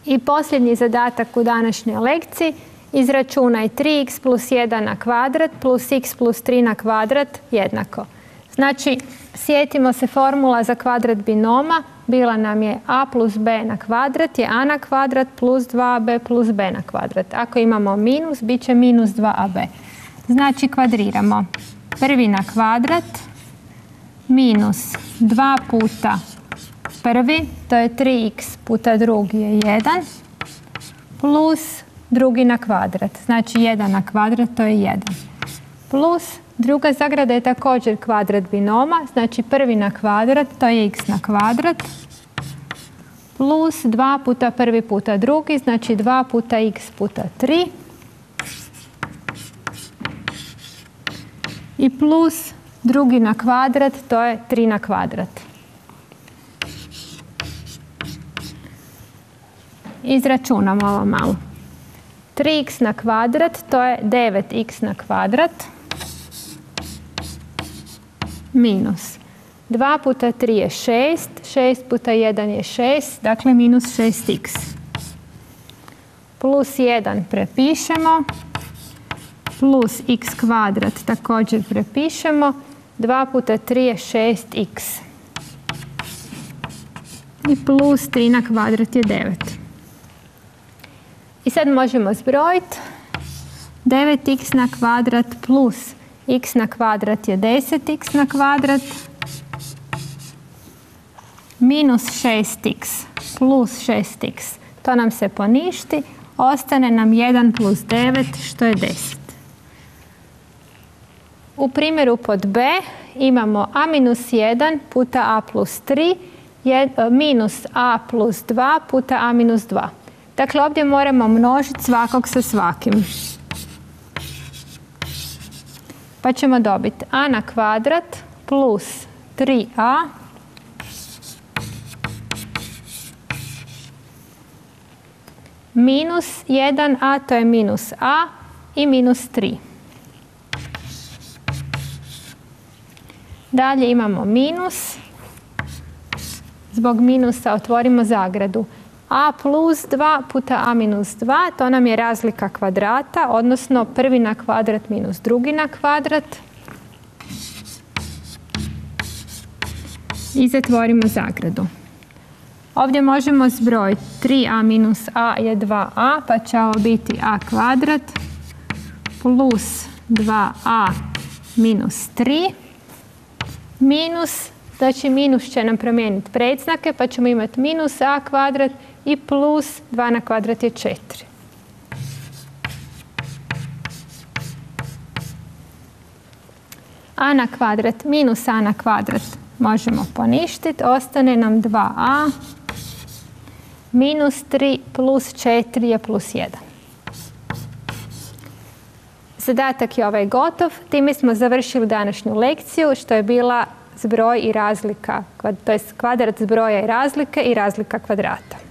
I posljednji zadatak u današnjoj lekciji. Izračunaj 3x plus 1 na kvadrat plus x plus 3 na kvadrat jednako. Znači, sjetimo se formula za kvadrat binoma. Bila nam je a plus b na kvadrat je a na kvadrat plus 2ab plus b na kvadrat. Ako imamo minus, bit će minus 2ab. Znači, kvadriramo prvi na kvadrat minus 2 puta prvi, to je 3x puta drugi je 1, plus drugi na kvadrat. Znači, 1 na kvadrat, to je 1. Plus druga zagrada je također kvadrat binoma, znači prvi na kvadrat, to je x na kvadrat, plus 2 puta prvi puta drugi, znači 2 puta x puta 3, i plus drugi na kvadrat, to je 3 na kvadrat. Izračunamo ovo malo. 3x na kvadrat, to je 9x na kvadrat, minus 2 puta 3 je 6, 6 puta 1 je 6, dakle minus 6x. Plus 1 prepišemo, plus x kvadrat također prepišemo, 2 puta 3 je 6x. I plus 3 na kvadrat je 9. I sad možemo zbrojiti. 9x na kvadrat plus x na kvadrat je 10x na kvadrat minus 6x plus 6x. To nam se poništi. Ostane nam 1 plus 9 što je 10. U primjeru pod b imamo a minus 1 puta a plus 3 minus a plus 2 puta a minus 2. Dakle, ovdje moramo množiti svakog sa svakim. Pa ćemo dobiti a na kvadrat plus 3a minus 1a, to je minus a, i minus 3. Dalje imamo minus. Zbog minusa otvorimo zagradu. A plus 2 puta a minus 2, to nam je razlika kvadrata, odnosno prvi na kvadrat minus drugi na kvadrat. I zatvorimo zagradu. Ovdje možemo zbrojiti 3a minus a je 2a, pa će ovo biti a kvadrat plus 2a minus 3 minus, znači minus će nam promijeniti predznake, pa ćemo imati minus a kvadrat i plus 2 na kvadrat je 4. A na kvadrat minus a na kvadrat možemo poništiti, ostane nam 2a minus 3 plus 4 je plus 1. Zadatak je ovaj gotov. Time smo završili današnju lekciju, što je bila zbroj i razlika, to jest kvadrat zbroja i razlika kvadrata.